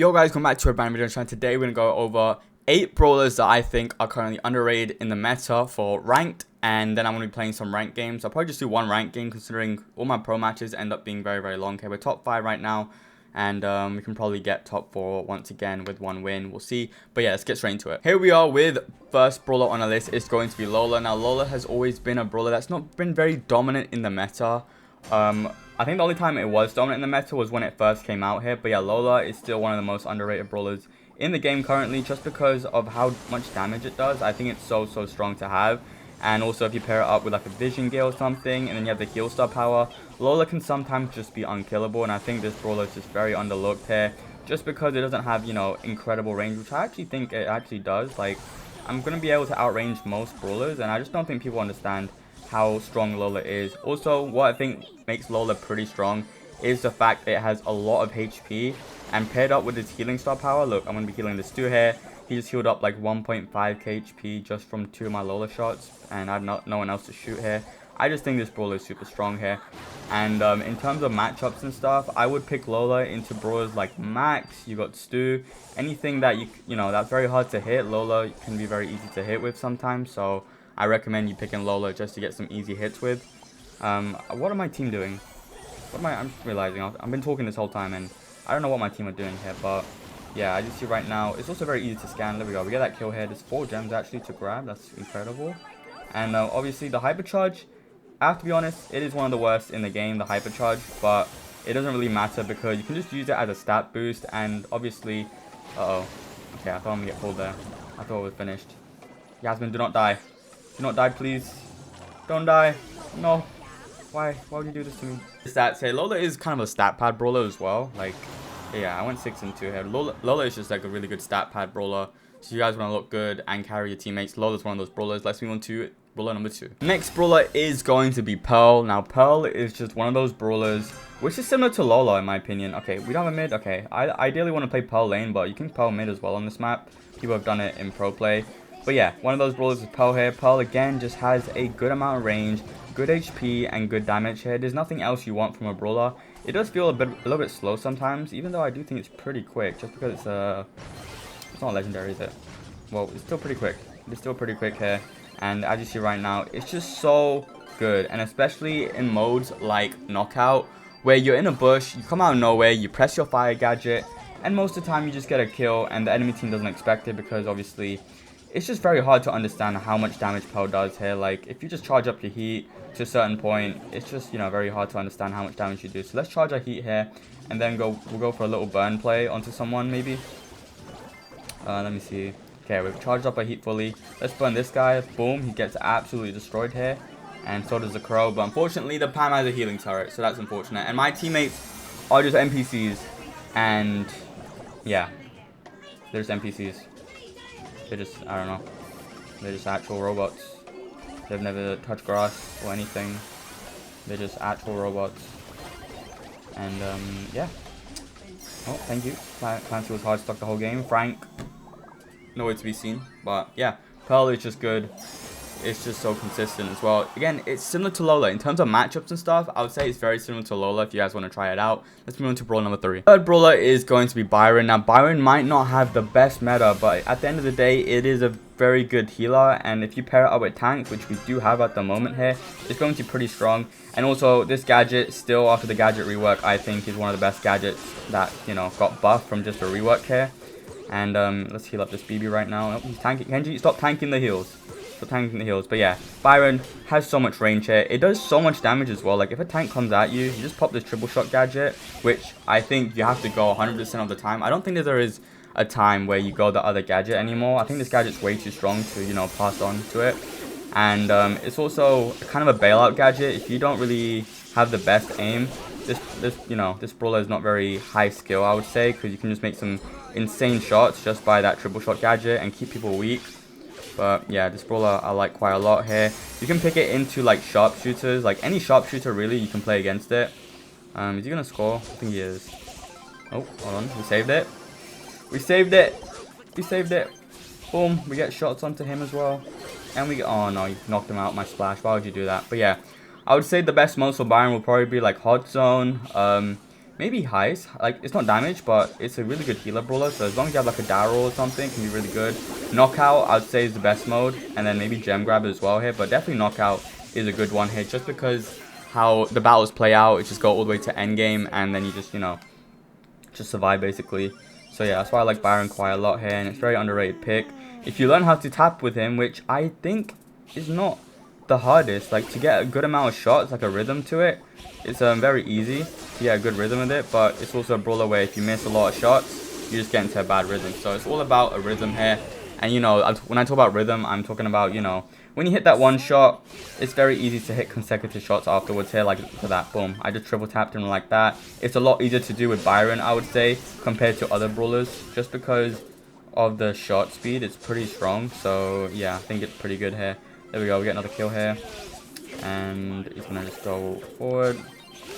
Yo guys, welcome back to a brand new video channel. Today we're going to go over 8 brawlers that I think are currently underrated in the meta for ranked, and then I'm going to be playing some ranked games. I'll probably just do one ranked game considering all my pro matches end up being very long. Okay, we're top 5 right now, and we can probably get top 4 once again with one win. We'll see, but yeah, let's get straight into it. Here we are with first brawler on our list. It's going to be Lola. Now Lola has always been a brawler that's not been very dominant in the meta. I think the only time it was dominant in the meta was when it first came out here. But yeah, Lola is still one of the most underrated brawlers in the game currently, just because of how much damage it does. I think it's so strong to have. And also if you pair it up with like a vision gale or something, and then you have the heal star power, Lola can sometimes just be unkillable. And I think this brawler is just very underlooked here, just because it doesn't have, you know, incredible range, which I actually think it actually does. Like, I'm going to be able to outrange most brawlers, and I just don't think people understand how strong Lola is. Also, what I think makes Lola pretty strong is the fact it has a lot of HP, and paired up with its healing star power. Look, I'm going to be healing this 2 here. He just healed up like 1.5k HP just from 2 of my Lola shots, and I have no one else to shoot here. I just think this brawler is super strong here. And in terms of matchups and stuff, I would pick Lola into brawlers like Max. You got Stu, anything that you know that's very hard to hit. Lola can be very easy to hit with sometimes, so I recommend you picking Lola just to get some easy hits with. What are my team doing? I'm just realizing, I've been talking this whole time and I don't know what my team are doing here, but yeah, I just see right now, it's also very easy to scan. There we go, we get that kill here. There's 4 gems actually to grab, that's incredible. And obviously the hypercharge, I have to be honest, it is one of the worst in the game, the hypercharge, but it doesn't really matter because you can just use it as a stat boost. And obviously, okay, I thought I'm gonna get pulled there. I thought it was finished. Yasmin, do not die. Do not die, please. Don't die. No. Why would you do this to me? Stats say Lola is kind of a stat pad brawler as well. Like, yeah, I went 6 and 2 here. Lola is just like a really good stat pad brawler. So you guys want to look good and carry your teammates. Lola's one of those brawlers. Let's move on to brawler number 2. Next brawler is going to be Pearl. Now, Pearl is just one of those brawlers which is similar to Lola in my opinion. Okay, we don't have a mid. Okay, I ideally want to play Pearl lane, but you can Pearl mid as well on this map. People have done it in pro play. But yeah, one of those brawlers is Pearl here. Pearl again just has a good amount of range, good HP, and good damage here. There's nothing else you want from a brawler. It does feel a little bit slow sometimes, even though I do think it's pretty quick, just because it's not legendary, is it? Well, it's still pretty quick. It's still pretty quick here, and as you see right now, it's just so good. And especially in modes like Knockout, where you're in a bush, you come out of nowhere, you press your fire gadget, and most of the time you just get a kill, and the enemy team doesn't expect it because obviously it's just very hard to understand how much damage Pearl does here. Like, if you just charge up your heat to a certain point, it's just, you know, very hard to understand how much damage you do. So let's charge our heat here, and then we'll go for a little burn play onto someone, maybe. Let me see. Okay, we've charged up our heat fully. Let's burn this guy. Boom, he gets absolutely destroyed here. And so does the Crow. But unfortunately, the Pam has a healing turret, so that's unfortunate. And my teammates are just NPCs. And, yeah. They're just NPCs. They're just, I don't know, they're just actual robots. They've never touched grass or anything. They're just actual robots. And, yeah. Oh, thank you. Clancy was hard stuck the whole game. Frank, nowhere to be seen. But, yeah, Pearl is just good. It's just so consistent as well. Again, it's similar to Lola. In terms of matchups and stuff, I would say it's very similar to Lola if you guys want to try it out. Let's move on to brawler number 3. Third brawler is going to be Byron. Now, Byron might not have the best meta, but at the end of the day, it is a very good healer. And if you pair it up with tanks, which we do have at the moment here, it's going to be pretty strong. And also, this gadget, still after the gadget rework, I think is one of the best gadgets that, you know, got buffed from just a rework here. And let's heal up this BB right now. Oh, he's tanking. Kenji, stop tanking the heals. But yeah, Byron has so much range here. It does so much damage as well. Like, if a tank comes at you, you just pop this triple shot gadget, which I think you have to go 100% of the time. I don't think that there is a time where you go the other gadget anymore. I think this gadget's way too strong to, you know, pass on to it. And it's also kind of a bailout gadget. If you don't really have the best aim, this brawler is not very high skill, I would say, because you can just make some insane shots just by that triple shot gadget and keep people weak. But yeah, this brawler I like quite a lot here. You can pick it into like sharpshooters, like any sharpshooter really, you can play against it. Is he gonna score? I think he is. Oh, hold on, we saved it. We saved it. Boom, we get shots onto him as well. And we get, oh no, you knocked him out, my splash. Why would you do that? But yeah, I would say the best most for Byron will probably be like Hot Zone. maybe heist. Like, it's not damage, but it's a really good healer brawler. So as long as you have like a Daryl or something, it can be really good. Knockout, I'd say, is the best mode. And then maybe Gem Grab as well here. But definitely Knockout is a good one here, just because how the battles play out. It just go all the way to endgame, and then you just, you know, just survive basically. So yeah, that's why I like Byron quite a lot here, and it's a very underrated pick. If you learn how to tap with him, which I think is not the hardest, like to get a good amount of shots, like a rhythm to it, it's very easy to get a good rhythm with it. But it's also a brawler where if you miss a lot of shots, you just get into a bad rhythm. So it's all about a rhythm here. And you know, when I talk about rhythm, I'm talking about, you know, when you hit that one shot, it's very easy to hit consecutive shots afterwards here, like for that, boom. I just triple tapped him like that. It's a lot easier to do with Byron, I would say, compared to other brawlers, just because of the shot speed. It's pretty strong. So yeah, I think it's pretty good here. There we go, we get another kill here. And he's gonna just go forward.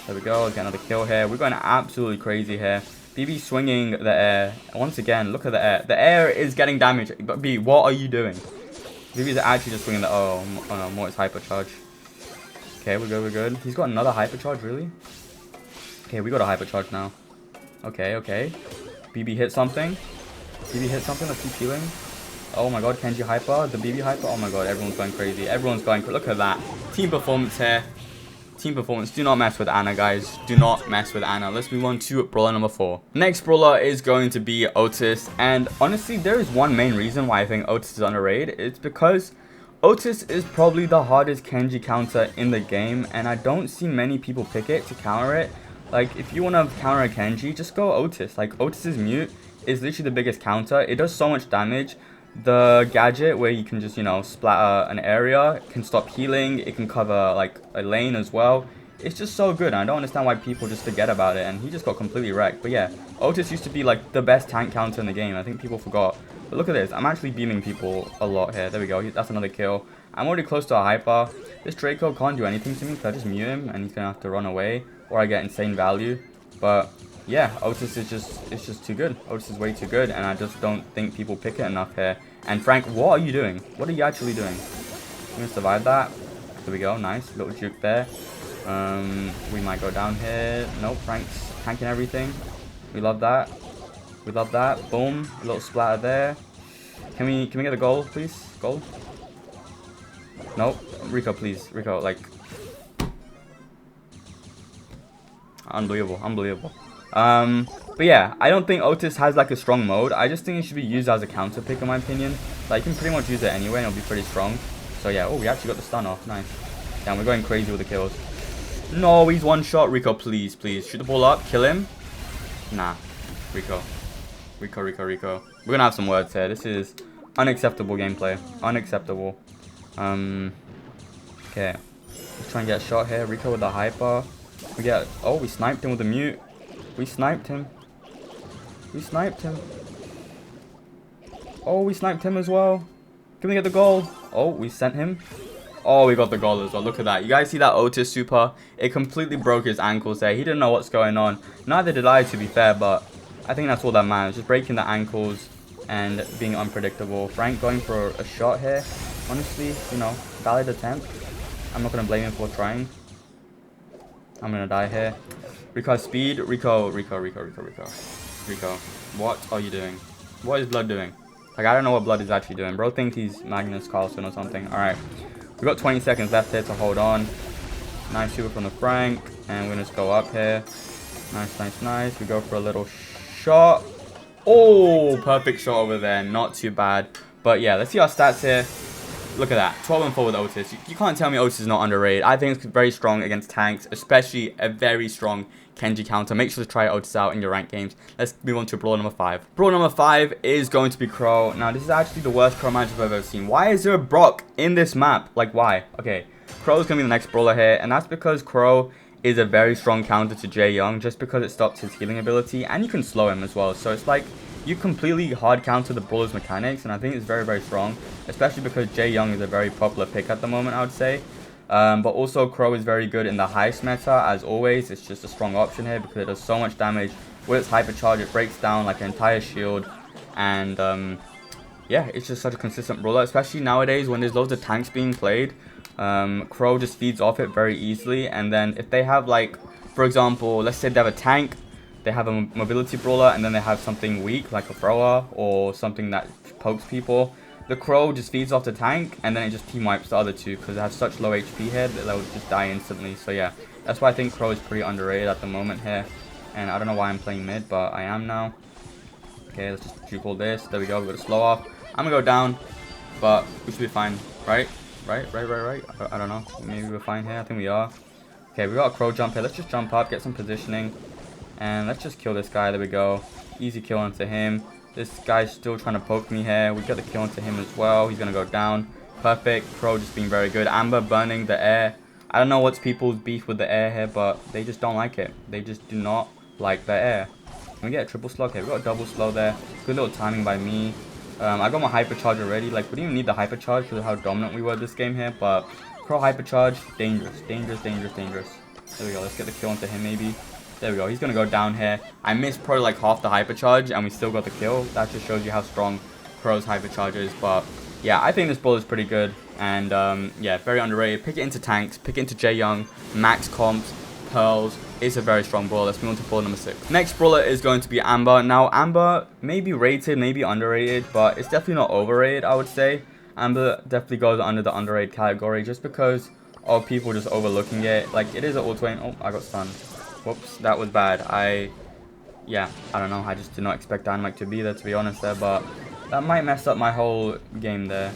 There we go, get another kill here. We're going absolutely crazy here. BB swinging the air. Once again, look at the air. The air is getting damage. But B, what are you doing? BB's actually just swinging the... Oh no, more it's hypercharge. Okay, we're good, we're good. He's got another hypercharge, really? Okay, we got a hypercharge now. Okay, okay. BB hit something. BB hit something, let's keep healing. Oh my god, Kenji hyper, the BB hyper. Oh my god, everyone's going crazy. Everyone's going... Look at that. Team performance here. Team performance. Do not mess with Anna, guys. Do not mess with Anna. Let's move on to brawler number 4. Next brawler is going to be Otis. And honestly, there is one main reason why I think Otis is underrated. It's because Otis is probably the hardest Kenji counter in the game. And I don't see many people pick it to counter it. Like, if you want to counter a Kenji, just go Otis. Like, Otis's mute is literally the biggest counter. It does so much damage. The gadget where you can just, you know, splatter an area, can stop healing, it can cover like a lane as well. It's just so good. I don't understand why people just forget about it, and he just got completely wrecked. But yeah, Otis used to be like the best tank counter in the game. I think people forgot. But look at this, I'm actually beaming people a lot here. There we go, that's another kill. I'm already close to a hyper. This Draco can't do anything to me, so I just mute him and he's gonna have to run away, or I get insane value. But yeah, Otis is just too good. Otis is way too good, and I just don't think people pick it enough here. And Frank, what are you doing? What are you actually doing? I'm gonna survive that. There we go, nice little juke there. We might go down here. Nope, Frank's tanking everything. We love that. We love that. Boom, a little splatter there. Can we get the goal, please? Goal? Nope. Rico, please. Rico, like, unbelievable, unbelievable. But yeah, I don't think Otis has like a strong mode. I just think it should be used as a counter pick in my opinion. Like, you can pretty much use it anyway and it'll be pretty strong. So yeah, oh, we actually got the stun off. Nice. Damn, we're going crazy with the kills. No, he's one shot. Rico, please, please. Shoot the ball up. Kill him. Nah. Rico. Rico, Rico, Rico. We're gonna have some words here. This is unacceptable gameplay. Unacceptable. Okay. Let's try and get a shot here. Rico with the hyper. We get... Oh, we sniped him with the mute. We sniped him. We sniped him. Oh, we sniped him as well. Can we get the goal? Oh, we sent him. Oh, we got the goal as well. Look at that. You guys see that Otis super? It completely broke his ankles there. He didn't know what's going on. Neither did I, to be fair, but I think that's all that matters. Just breaking the ankles and being unpredictable. Frank going for a shot here. Honestly, you know, valid attempt. I'm not going to blame him for trying. I'm going to die here. Rico speed. Rico. Rico, what are you doing? What is Blood doing? Like, I don't know what Blood is actually doing. Bro thinks he's Magnus Carlsen or something. Alright. We've got 20 seconds left here to hold on. Nice super from the Frank. And we're going to just go up here. Nice, nice, nice. We go for a little shot. Oh, perfect shot over there. Not too bad. But yeah, let's see our stats here. Look at that. 12 and 4 with Otis. You can't tell me Otis is not underrated. I think it's very strong against tanks, especially a very strong Kenji counter. Make sure to try Otis out in your ranked games. Let's move on to Brawl number 5. Brawl number 5 is going to be Crow. Now, this is actually the worst Crow matchup I've ever seen. Why is there a Brock in this map? Like, why? Okay, Crow is going to be the next Brawler here, and that's because Crow is a very strong counter to Jae Young, just because it stops his healing ability, and you can slow him as well. So it's like, you completely hard counter the Brawler's mechanics, and I think it's very, very strong, especially because Jae Young is a very popular pick at the moment, I would say. But also, Crow is very good in the heist meta, as always. It's just a strong option here because it does so much damage. With its hypercharge, it breaks down like an entire shield. And yeah, it's just such a consistent brawler, especially nowadays when there's loads of tanks being played. Crow just feeds off it very easily. And then if they have, like, for example, let's say they have a tank they have a mobility brawler, and then they have something weak like a thrower or something that pokes people. The Crow just feeds off the tank, and then it just team wipes the other two because it has such low HP here that they'll just die instantly. So yeah, that's why I think Crow is pretty underrated at the moment here. And I don't know why I'm playing mid, but I am now. Okay, let's just juke all this. There we go. We're going to slow off. I'm going to go down, but we should be fine. Right? I don't know. Maybe we're fine here. I think we are. Okay, we got a Crow jump here. Let's just jump up, get some positioning. And let's just kill this guy. There we go. Easy kill onto him. This guy's still trying to poke me here. We got the kill onto him as well. He's going to go down. Perfect. Crow just being very good. Amber burning the air. I don't know what's people's beef with the air here, but they just don't like it. They just do not like the air. Can we get a triple slow? Okay, we got a double slow there. Good little timing by me. I got my hypercharge already. Like, we didn't even need the hypercharge because of how dominant we were this game here. But Crow hypercharge, dangerous. There we go. Let's get the kill onto him maybe. There we go. He's going to go down here. I missed probably like half the hypercharge, and we still got the kill. That just shows you how strong Crow's hypercharge is. But yeah, I think this brawler is pretty good. And yeah, very underrated. Pick it into tanks. Pick it into J Young, max comps, pearls. It's a very strong brawler. Let's move on to brawler number 6. Next brawler is going to be Amber. Now, Amber may be rated, maybe underrated, but it's definitely not overrated, I would say. Amber definitely goes under the underrated category just because of people just overlooking it. Like, it is an auto-aim. Oh, I got stunned. Whoops, that was bad. Yeah, I don't know. I just did not expect Dynamite to be there, to be honest there, but that might mess up my whole game there.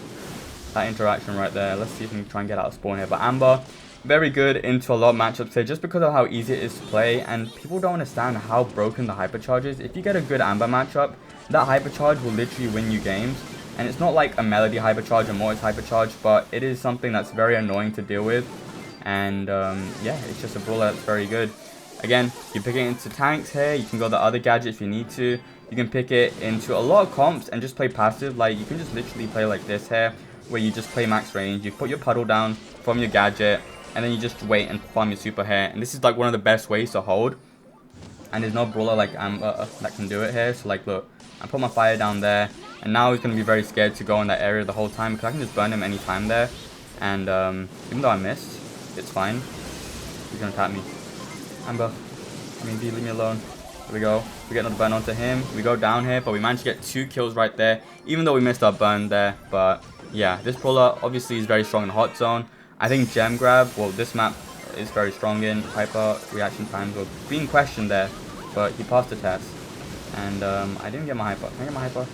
That interaction right there. Let's see if we can try and get out of spawn here. But Amber, very good into a lot of matchups here just because of how easy it is to play, and people don't understand how broken the hypercharge is. If you get a good Amber matchup, that hypercharge will literally win you games. And it's not like a Melody hypercharge or Mortis hypercharge, but it is something that's very annoying to deal with. And yeah, it's just a brawler that's very good. Again, you pick it into tanks here. You can go the other gadget if you need to. You can pick it into a lot of comps and just play passive. Like, you can just literally play like this here, where you just play max range. You put your puddle down from your gadget, and then you just wait and farm your super here. And this is like one of the best ways to hold. And there's no brawler like Amber that can do it here. So like, look, I put my fire down there, and now he's going to be very scared to go in that area the whole time because I can just burn him anytime there. And even though I missed, it's fine. He's going to tap me. Amber, maybe leave me alone. There we go. We get another burn onto him. We go down here, but we managed to get 2 kills right there, even though we missed our burn there. But yeah, this brawler obviously is very strong in hot zone. I think gem grab, well, this map is very strong in. Hyper reaction times were being questioned there, but he passed the test. And I didn't get my hyper. Can I get my hyper?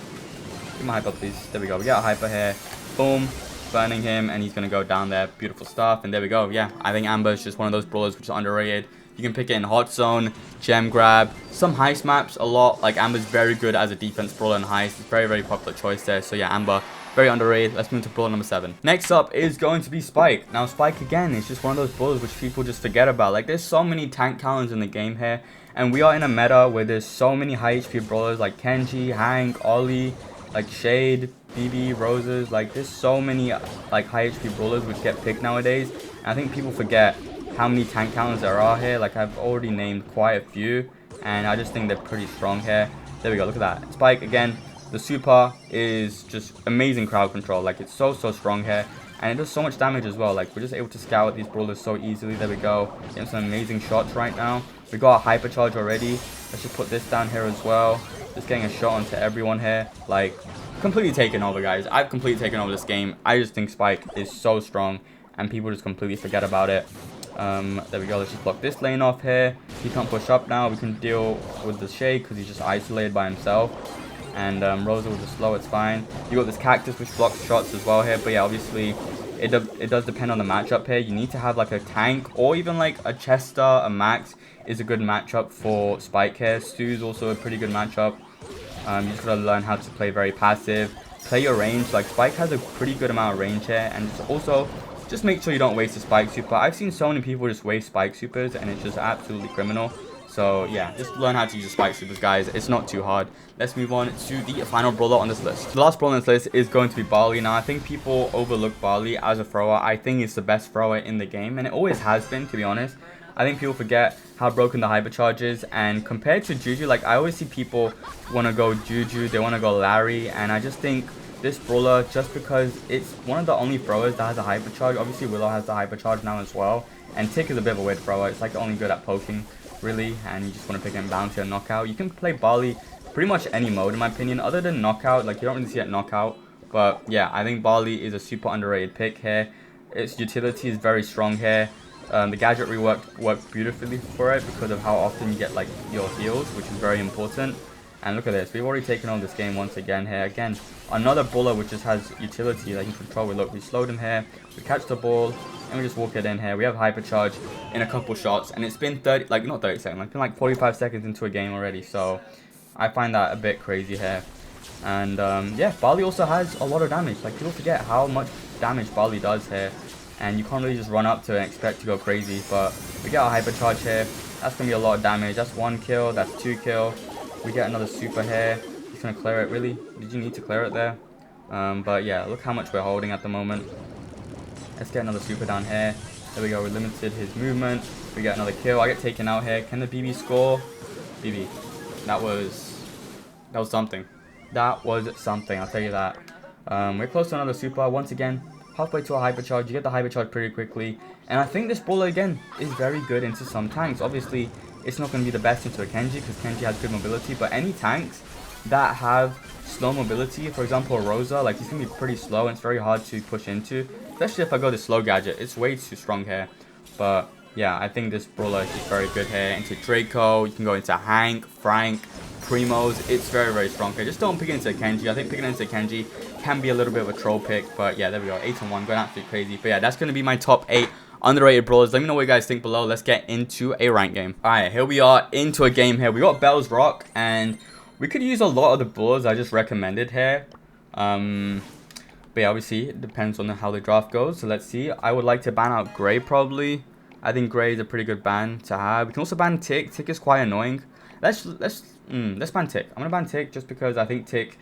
Get my hyper, please. There we go. We got a hyper here. Boom. Burning him, and he's going to go down there. Beautiful stuff. And there we go. Yeah, I think Amber is just one of those brawlers which is underrated. You can pick it in hot zone, gem grab, some heist maps a lot. Like, Amber's very good as a defense brawler in heist. It's very, very popular choice there. So yeah, Amber, very underrated. Let's move to brawler number 7. Next up is going to be Spike. Now, Spike, again, is just one of those brawlers which people just forget about. Like, there's so many tank counters in the game here. And we are in a meta where there's so many high HP brawlers like Kenji, Hank, Ollie, like Shade, BB, Roses. Like, there's so many like high HP brawlers which get picked nowadays. And I think people forget how many tank counters there are here. Like, I've already named quite a few, and I just think they're pretty strong here. There we go, look at that. Spike, again, the super is just amazing crowd control. Like, it's so strong here, and it does so much damage as well. Like, we're just able to scout these brawlers so easily. There we go, getting some amazing shots right now. We got a hypercharge already. Let's just put this down here as well. Just getting a shot onto everyone here. Like, completely taken over, guys. I've completely taken over this game. I just think Spike is so strong, and people just completely forget about it. There we go. Let's just block this lane off here. He can't push up now. We can deal with the Shade because he's just isolated by himself. And Rosa with the slow, it's fine. You got this Cactus which blocks shots as well here. But yeah, obviously it does depend on the matchup here. You need to have like a tank or even like a Chester, a Max is a good matchup for Spike here. Stu's also a pretty good matchup. You just gotta learn how to play very passive. Play your range. Like, Spike has a pretty good amount of range here, and also just make sure you don't waste a Spike super. I've seen so many people just waste Spike supers, and it's just absolutely criminal. So yeah, just learn how to use the Spike supers, guys. It's not too hard. Let's move on to the final brawler on this list. The last brawler on this list is going to be Barley. Now, I think people overlook Barley as a thrower. I think it's the best thrower in the game, and it always has been, to be honest. I think people forget how broken the hypercharge is, and compared to Juju, like, I always see people want to go Juju, they want to go Larry, and I just think this brawler, just because it's one of the only throwers that has a hypercharge. Obviously, Willow has the hypercharge now as well, and Tick is a bit of a weird thrower. It's like only good at poking. really, and you just want to pick him bounty or knockout. You can play Barley pretty much any mode in my opinion, other than knockout. Like, you don't really see it knockout, but yeah, I think Barley is a super underrated pick here. Its utility is very strong here. The gadget rework worked beautifully for it because of how often you get like your heals, which is very important. And look at this, we've already taken on this game once again here. Again, another brawler which just has utility that you can control. We slowed him here, we catch the ball, and we just walk it in here. We have hypercharge in a couple shots, and it's been 30, like not 30 seconds, it's been like 45 seconds into a game already. So I find that a bit crazy here. And yeah, Barley also has a lot of damage. Like, people forget how much damage Barley does here, and you can't really just run up to it and expect to go crazy. But we get our hypercharge here. That's gonna be a lot of damage. That's 1 kill, that's 2 kill. We get another super here. He's gonna clear it. Really? Did you need to clear it there? But yeah, look how much we're holding at the moment. Let's get another super down here. There we go. We limited his movement. We get another kill. I get taken out here. Can the BB score? BB. That was something. That was something, I'll tell you that. We're close to another super. Once again, halfway to a hypercharge. You get the hypercharge pretty quickly. And I think this brawler, again, is very good into some tanks. Obviously, it's not going to be the best into a Kenji because Kenji has good mobility. But any tanks that have slow mobility, for example, Rosa, like, he's going to be pretty slow and it's very hard to push into. Especially if I go the slow gadget. It's way too strong here. But yeah, I think this brawler is just very good here. Into Draco, you can go into Hank, Frank, Primos. It's very, very strong here. Just don't pick it into Kenji. I think picking it into Kenji can be a little bit of a troll pick. But yeah, there we go. 8-1, going absolutely crazy. But yeah, that's going to be my top 8 underrated brawlers. Let me know what you guys think below. Let's get into a rank game. Alright, here we are into a game here. We got Bell's Rock, and we could use a lot of the brawlers I just recommended here. But yeah, obviously, it depends on how the draft goes. So let's see. I would like to ban out Gray probably. I think Gray is a pretty good ban to have. We can also ban Tick. Tick is quite annoying. Let's ban Tick. I'm gonna ban Tick just because I think Tick,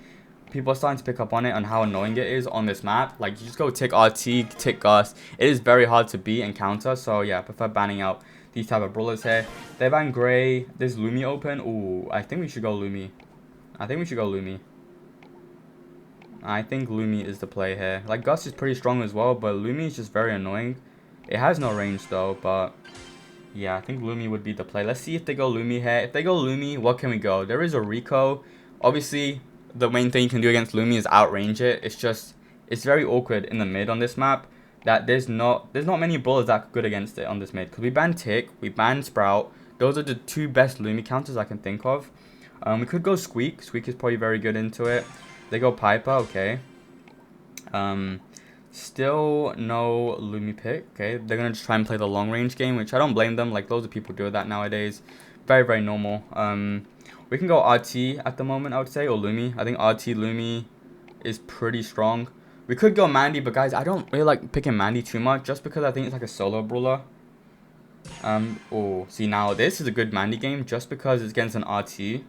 people are starting to pick up on it and how annoying it is on this map. Like, you just go Tick RT, Tick Gus. It is very hard to beat and counter. So yeah, I prefer banning out these type of brawlers here. They ban Gray. There's Lumi open. Ooh, I think we should go Lumi. I think Lumi is the play here. Like, Gus is pretty strong as well, but Lumi is just very annoying. It has no range though, but yeah, I think Lumi would be the play. Let's see if they go Lumi here. If they go Lumi, what can we go? There is a Rico. Obviously, the main thing you can do against Lumi is outrange it. It's very awkward in the mid on this map that there's not many brawlers that are good against it on this mid. Because we ban Tick, we ban Sprout. Those are the 2 best Lumi counters I can think of. We could go Squeak. Squeak is probably very good into it. They go Piper, okay. Still no Lumi pick, okay. They're going to just try and play the long range game, which I don't blame them. Like, loads of people do that nowadays. Very, very normal. We can go RT at the moment, I would say, or Lumi. I think RT Lumi is pretty strong. We could go Mandy, but guys, I don't really like picking Mandy too much, just because I think it's like a solo brawler. Oh, see, now this is a good Mandy game, just because it's against an RT.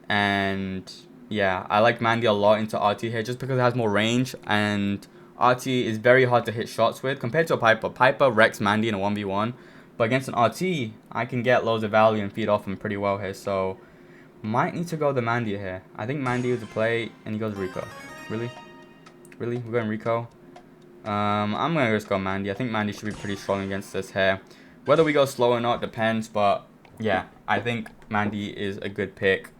And yeah, I like Mandy a lot into RT here, just because it has more range, and RT is very hard to hit shots with compared to a Piper. Piper wrecks Mandy in a 1v1, but against an RT, I can get loads of value and feed off him pretty well here. So might need to go the Mandy here. I think Mandy is the play, and he goes Rico. Really? We're going Rico. I'm gonna just go Mandy. I think Mandy should be pretty strong against this here. Whether we go slow or not depends, but yeah, I think Mandy is a good pick.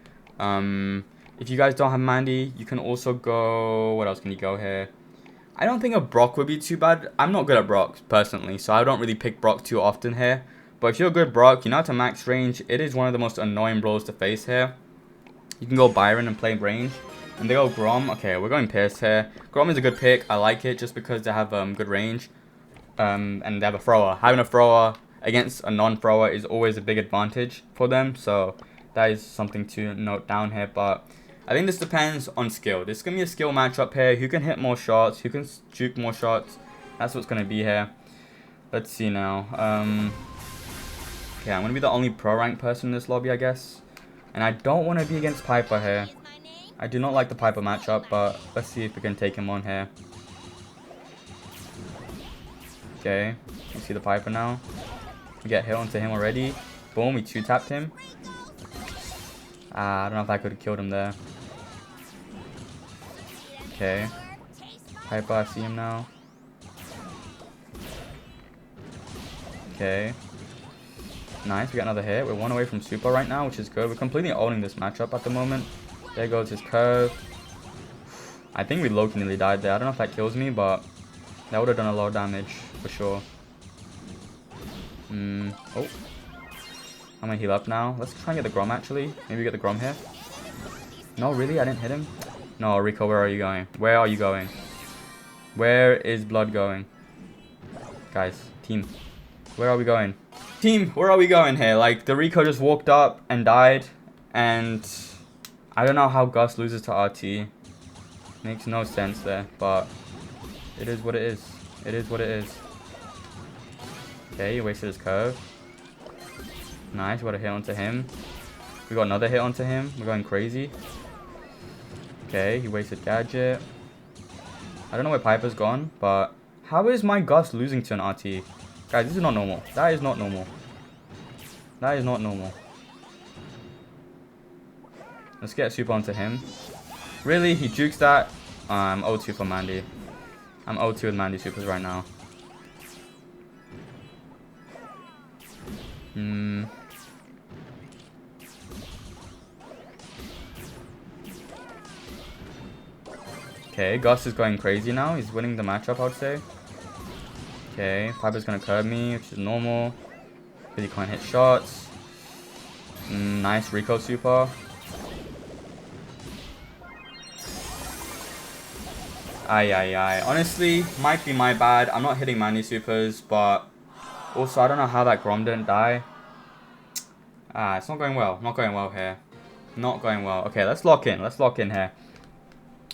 If you guys don't have Mandy, you can also go, what else can you go here? I don't think a Brock would be too bad. I'm not good at Brock personally, so I don't really pick Brock too often here. But if you're a good Brock, you're not to max range, it is one of the most annoying brawls to face here. You can go Byron and play range. And they go Grom. Okay, we're going Pierce here. Grom is a good pick. I like it just because they have good range. And they have a thrower. Having a thrower against a non-thrower is always a big advantage for them. So that is something to note down here. But I think this depends on skill. This is going to be a skill matchup here. Who can hit more shots? Who can juke more shots? That's what's going to be here. Let's see now. Okay, I'm going to be the only pro rank person in this lobby, I guess. And I don't want to be against Piper here. I do not like the Piper matchup, but let's see if we can take him on here. Okay, you see the Piper now. We get hit onto him already. Boom, we 2-tapped him. I don't know if I could have killed him there. Okay. Piper, I see him now. Okay. Nice, we get another hit. We're 1 away from super right now, which is good. We're completely owning this matchup at the moment. There goes his curve. I think we low-key nearly died there. I don't know if that kills me, but that would have done a lot of damage for sure. Oh. I'm gonna heal up now. Let's try and get the Grom actually. Maybe we get the Grom here. No, really? I didn't hit him? No, Rico, where are you going? Where are you going? Where is blood going? Guys, team. Where are we going? Team, where are we going here? Like, the Rico just walked up and died. And I don't know how Gus loses to RT. Makes no sense there, but it is what it is. It is what it is. Okay, he wasted his curve. Nice, we got a hit onto him. We got another hit onto him. We're going crazy. Okay, he wasted gadget. I don't know where Piper's gone, but how is my Gus losing to an RT? Guys, this is not normal. That is not normal. That is not normal. Let's get super onto him. Really? He jukes that? I'm 0-2 for Mandy. I'm 0-2 with Mandy supers right now. Okay, Gus is going crazy now. He's winning the matchup, I would say. Okay, Piper's gonna curve me, which is normal. Because he can't hit shots. Nice Rico super. Aye. Honestly, might be my bad. I'm not hitting Mandy supers, but also I don't know how that Grom didn't die. It's not going well. Not going well here. Not going well. Okay, let's lock in. Let's lock in here.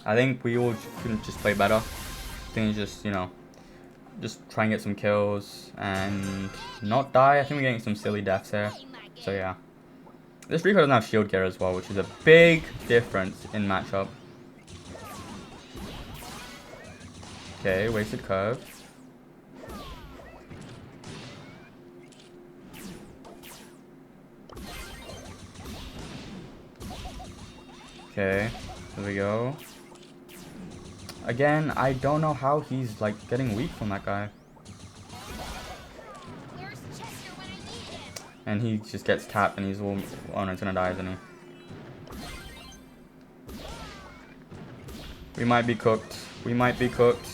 I think we all can just play better. I think just, you know, just try and get some kills and not die. I think we're getting some silly deaths here. So yeah. This Rico doesn't have shield gear as well, which is a big difference in matchup. Okay, wasted curve. Okay, there we go. Again, I don't know how he's like getting weak from that guy. And he just gets tapped and he's all, oh no, he's gonna die, isn't he? We might be cooked. We might be cooked.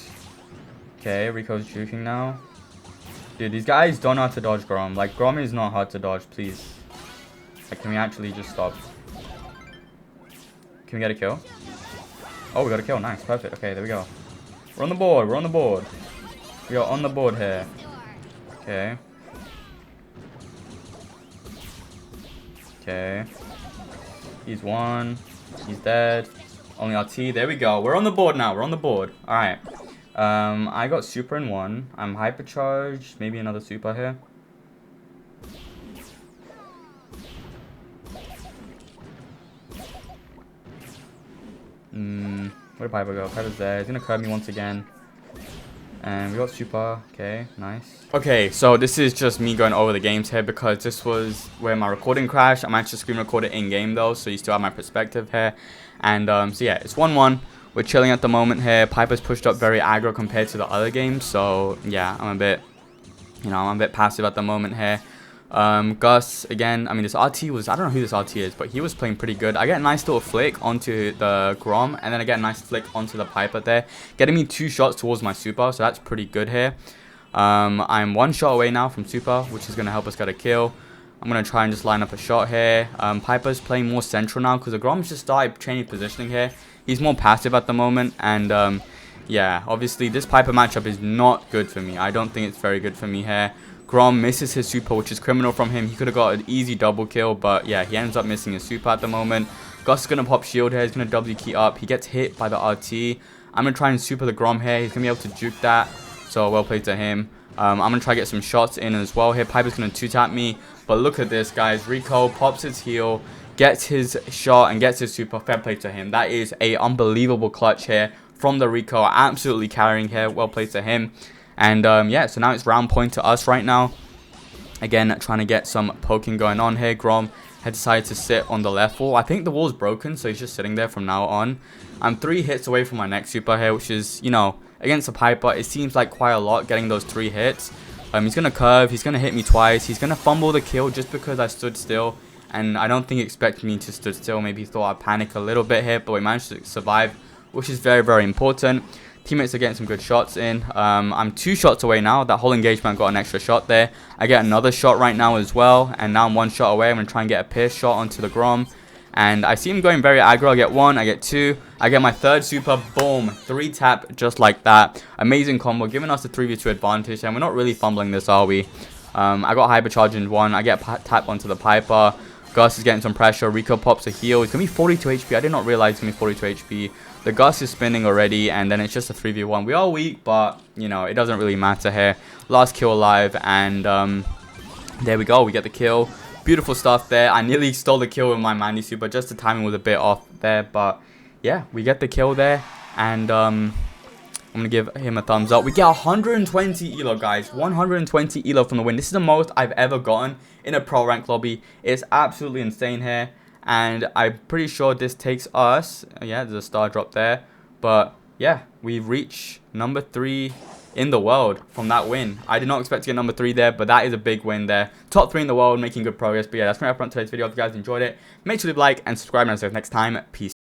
Okay, Rico's juking now. Dude, these guys don't know how to dodge Grom. Like, Grom is not hard to dodge, please. Like, can we actually just stop? Can we get a kill? Oh, we got a kill. Nice. Perfect. Okay, there we go. We're on the board. We're on the board. We are on the board here. Okay. Okay. He's one. He's dead. Only RT. There we go. We're on the board now. We're on the board. Alright. I got super in one. I'm hypercharged. Maybe another super here. Where did Piper go? Piper's there. He's gonna curve me once again. And we got super. Okay, nice. Okay, so this is just me going over the games here because this was where my recording crashed. I'm actually screen recorded in game though, so you still have my perspective here. And so yeah, it's 1-1. We're chilling at the moment here. Piper's pushed up very aggro compared to the other games, so yeah, I'm a bit, you know, I'm a bit passive at the moment here. Gus, again, I mean, this RT was, I don't know who this RT is, but he was playing pretty good. I get a nice little flick onto the Grom, and then I get a nice flick onto the Piper there, getting me 2 shots towards my super, so that's pretty good here. I'm 1 shot away now from super, which is going to help us get a kill. I'm going to try and just line up a shot here. Piper's playing more central now, because the Grom's just started changing positioning here. He's more passive at the moment, and yeah, obviously this Piper matchup is not good for me. I don't think it's very good for me here. Grom misses his super, which is criminal from him. He could have got an easy double kill, but yeah, he ends up missing his super at the moment. Gus is going to pop shield here. He's going to W key up. He gets hit by the RT. I'm going to try and super the Grom here. He's going to be able to juke that, so well played to him. I'm going to try to get some shots in as well here. Piper's going to 2-tap me, but look at this, guys. Rico pops his heal, gets his shot, and gets his super. Fair play to him. That is a unbelievable clutch here from the Rico. Absolutely carrying here. Well played to him. And yeah, so now it's round point to us right now. Again, trying to get some poking going on here. Grom had decided to sit on the left wall. I think the wall's broken, so he's just sitting there from now on. I'm 3 hits away from my next super here, which is, you know, against a Piper, it seems like quite a lot getting those 3 hits. He's going to curve. He's going to hit me twice. He's going to fumble the kill just because I stood still. And I don't think he expected me to stood still. Maybe he thought I'd panic a little bit here. But we managed to survive, which is very, very important. Teammates are getting some good shots in. I'm 2 shots away now. That whole engagement got an extra shot there. I get another shot right now as well. And now I'm 1 shot away. I'm going to try and get a pierce shot onto the Grom. And I see him going very aggro. I get 1. I get 2. I get my 3rd super. Boom. 3 tap just like that. Amazing combo. Giving us a 3v2 advantage. And we're not really fumbling this, are we? I got hypercharge in 1. I get tap onto the Piper. Gus is getting some pressure. Rico pops a heal. It's going to be 42 HP. I did not realize it's going to be 42 HP. The Gus is spinning already, and then it's just a 3v1. We are weak, but, you know, it doesn't really matter here. Last kill alive, and there we go. We get the kill. Beautiful stuff there. I nearly stole the kill with my Mandy super. Just the timing was a bit off there, but, yeah, we get the kill there, and I'm going to give him a thumbs up. We get 120 elo, guys. 120 elo from the win. This is the most I've ever gotten in a pro rank lobby. It's absolutely insane here. And I'm pretty sure this takes us... Yeah, there's a star drop there. But, yeah, we've reached number 3 in the world from that win. I did not expect to get number 3 there, but that is a big win there. Top 3 in the world, making good progress. But, yeah, that's going to wrap up today's video. If you guys enjoyed it, make sure to like and subscribe. And I'll see you next time. Peace.